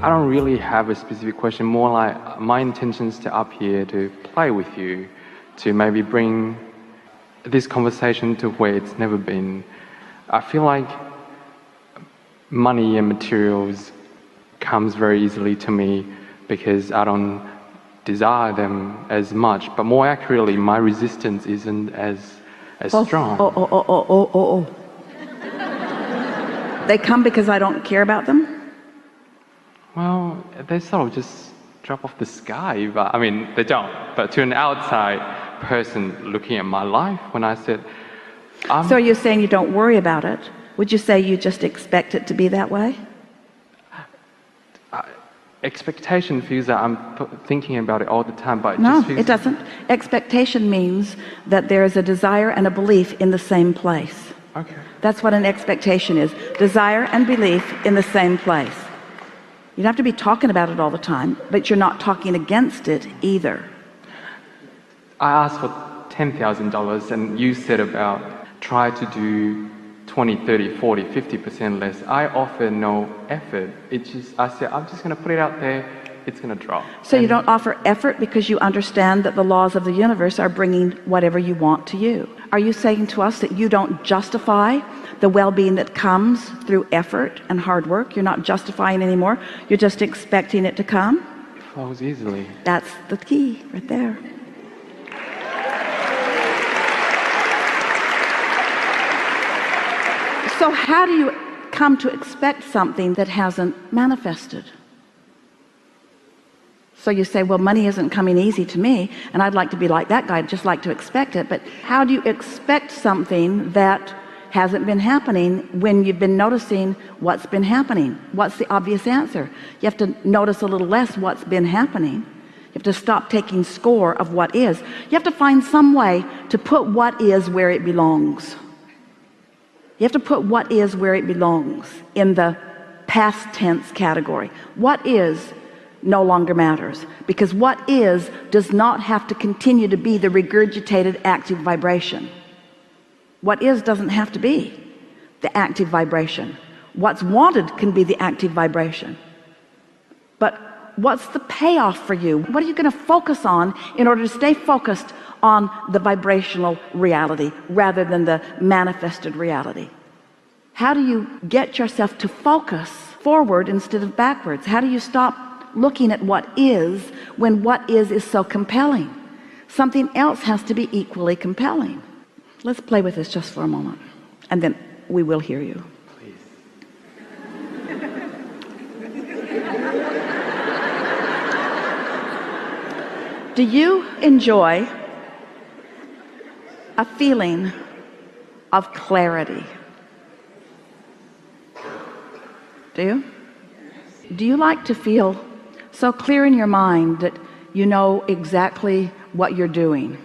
I don't really have a specific question, more like my intentions to up here to play with you, to maybe bring this conversation to where it's never been. I feel like money and materials comes very easily to me because I don't desire them as much, but more accurately, my resistance isn't as strong. They come because I don't care about them? Well, they sort of just drop off the sky, but I mean, they don't. But to an outside person looking at my life, when I said, so you're saying you don't worry about it? Would you say you just expect it to be that way? Expectation feels that I'm thinking about it all the time, but no, just feels... it doesn't. Expectation means that there is a desire and a belief in the same place. Okay. That's what an expectation is. Desire and belief in the same place. You don't have to be talking about it all the time, but you're not talking against it either. I asked for $10,000 and you said about try to do 20, 30, 40, 50% less. I offer no effort. It's just, I said, I'm just going to put it out there. It's going to drop. So you don't offer effort because you understand that the laws of the universe are bringing whatever you want to you. Are you saying to us that you don't justify the well-being that comes through effort and hard work? You're not justifying anymore. You're just expecting it to come? It flows easily. That's the key right there. So how do you come to expect something that hasn't manifested? So you say, well, money isn't coming easy to me, and I'd like to be like that guy, I'd just like to expect it. But how do you expect something that hasn't been happening when you've been noticing what's been happening? What's the obvious answer? You have to notice a little less what's been happening. You have to stop taking score of what is. You have to find some way to put what is where it belongs. You have to put what is where it belongs in the past tense category. What is no longer matters, because what is does not have to continue to be the regurgitated active vibration. What is doesn't have to be the active vibration. What's wanted can be the active vibration. But what's the payoff for you? What are you going to focus on in order to stay focused on the vibrational reality rather than the manifested reality? How do you get yourself to focus forward instead of backwards? How do you stop looking at what is when what is so compelling? Something else has to be equally compelling. Let's play with this just for a moment, and then we will hear you. Please. Do you enjoy a feeling of clarity? Do you? Do you like to feel so clear in your mind that you know exactly what you're doing?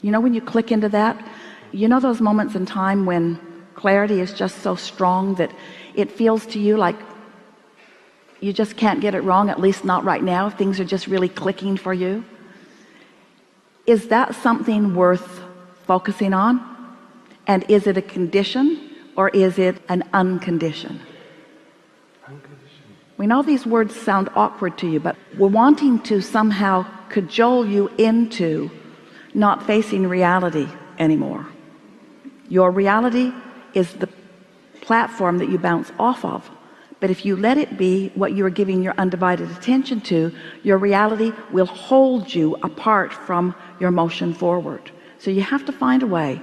You know, when you click into that, you know those moments in time when clarity is just so strong that it feels to you like you just can't get it wrong, at least not right now. Things are just really clicking for you. Is that something worth focusing on? And is it a condition or is it an unconditioned? We know these words sound awkward to you, but we're wanting to somehow cajole you into not facing reality anymore. Your reality is the platform that you bounce off of, but if you let it be what you are giving your undivided attention to, your reality will hold you apart from your motion forward. So you have to find a way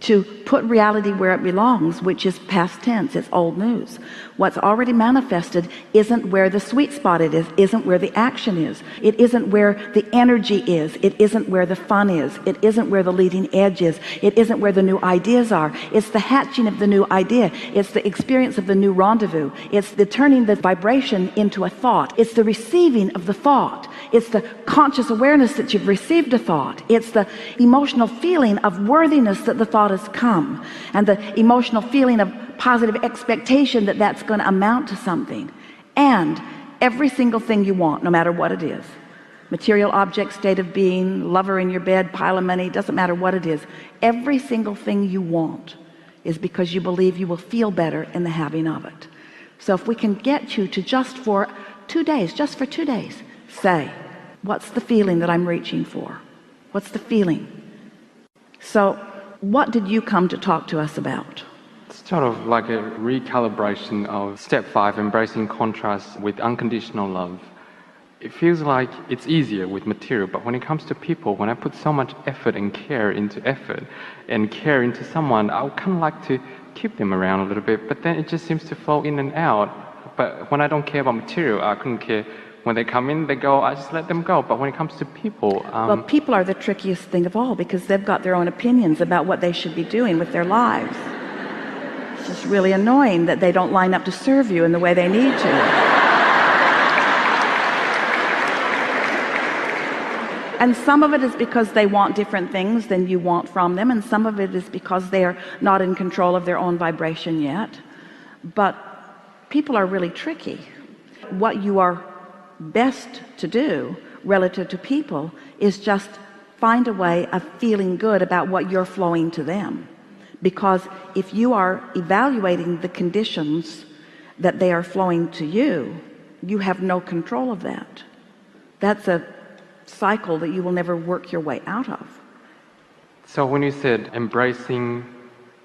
to put reality where it belongs, which is past tense. It's old news. What's already manifested isn't where the sweet spot it is, isn't where the action is, it isn't where the energy is, it isn't where the fun is, it isn't where the leading edge is, it isn't where the new ideas are. It's the hatching of the new idea, it's the experience of the new rendezvous, it's the turning the vibration into a thought, it's the receiving of the thought, it's the conscious awareness that you've received a thought, it's the emotional feeling of worthiness that the thought has come, and the emotional feeling of positive expectation that that's going to amount to something. And every single thing you want, no matter what it is, material object, state of being, lover in your bed, pile of money, doesn't matter what it is, every single thing you want is because you believe you will feel better in the having of it. So if we can get you to just for 2 days, just for 2 days, say, what's the feeling that I'm reaching for? What's the feeling? So what did you come to talk to us about? It's sort of like a recalibration of step 5, embracing contrast with unconditional love. It feels like it's easier with material, but when it comes to people, when I put so much effort and care into someone, I would kind of like to keep them around a little bit, but then it just seems to flow in and out. But when I don't care about material, I couldn't care. When they come in, they go, I just let them go. But when it comes to people... well, people are the trickiest thing of all, because they've got their own opinions about what they should be doing with their lives. It's just really annoying that they don't line up to serve you in the way they need to. And some of it is because they want different things than you want from them, and some of it is because they're not in control of their own vibration yet. But people are really tricky. What you are best to do relative to people is just find a way of feeling good about what you're flowing to them. Because if you are evaluating the conditions that they are flowing to you, you have no control of that. That's a cycle that you will never work your way out of. So when you said embracing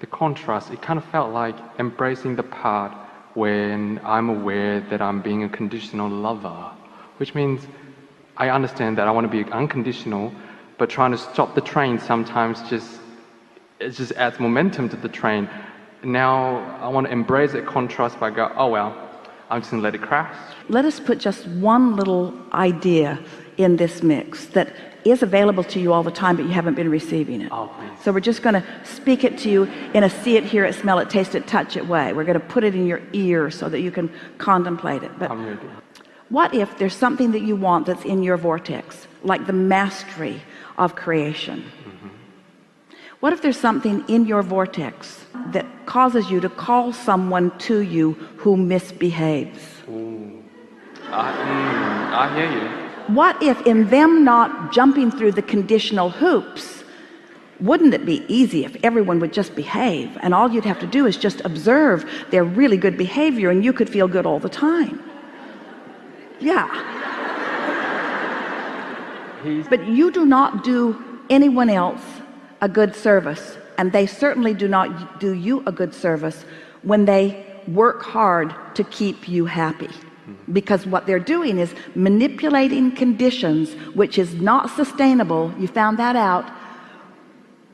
the contrast, it kind of felt like embracing the part when I'm aware that I'm being a conditional lover, which means I understand that I want to be unconditional, but trying to stop the train sometimes it just adds momentum to the train. Now I want to embrace that contrast by going, oh well, I'm just going to let it crash. Let us put just one little idea in this mix that is available to you all the time, but you haven't been receiving it. Oh, please. So we're just going to speak it to you in a see it, hear it, smell it, taste it, touch it way. We're going to put it in your ear so that you can contemplate it. But I'm ready. what if there's something that you want that's in your vortex, like the mastery of creation? What if there's something in your vortex that causes you to call someone to you who misbehaves? Ooh. I hear you. What if in them not jumping through the conditional hoops, wouldn't it be easy if everyone would just behave, and all you'd have to do is just observe their really good behavior and you could feel good all the time? Yeah. But you do not do anyone else a good service, and they certainly do not do you a good service when they work hard to keep you happy. Because what they're doing is manipulating conditions, which is not sustainable. You found that out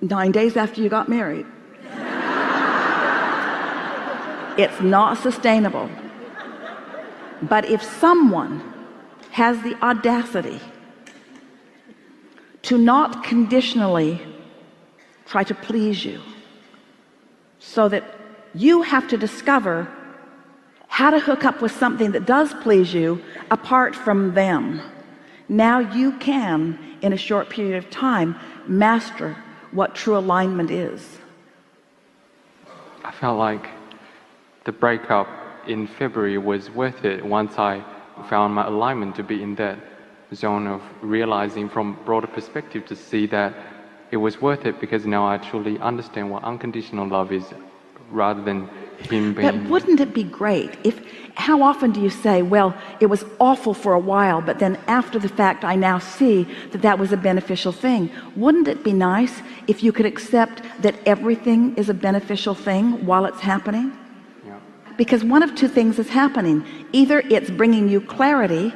9 days after you got married. It's not sustainable. But if someone has the audacity to not conditionally try to please you, so that you have to discover how to hook up with something that does please you apart from them, now you can, in a short period of time, master what true alignment is. I felt like the breakup in February was worth it once I found my alignment to be in that zone of realizing from broader perspective, to see that it was worth it, because now I truly understand what unconditional love is, rather than him being... But wouldn't it be great if, how often do you say, well, it was awful for a while, but then after the fact I now see that that was a beneficial thing? Wouldn't it be nice if you could accept that everything is a beneficial thing while it's happening? Yeah. Because one of two things is happening. Either it's bringing you clarity,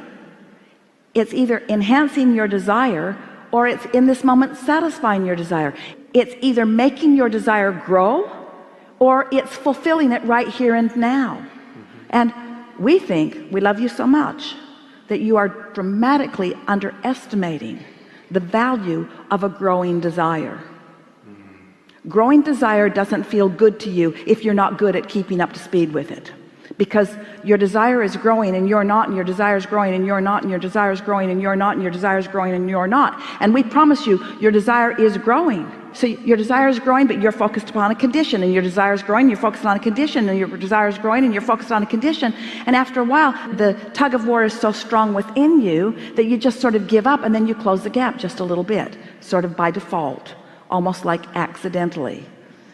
it's either enhancing your desire, or it's in this moment satisfying your desire. It's either making your desire grow, or it's fulfilling it right here and now. And we think, we love you so much, that you are dramatically underestimating the value of a growing desire. Growing desire doesn't feel good to you if you're not good at keeping up to speed with it, because your desire is growing and you're not, and your desire is growing and you're not, and your desire is growing and you're not, and your desire is growing and you're not. And we promise you, your desire is growing. So your desire is growing, but you're focused upon a condition, and your desire is growing, you're focused on a condition, and your desire is growing and you're focused on a condition. And after a while, the tug of war is so strong within you that you just sort of give up, and then you close the gap just a little bit, sort of by default, almost like accidentally.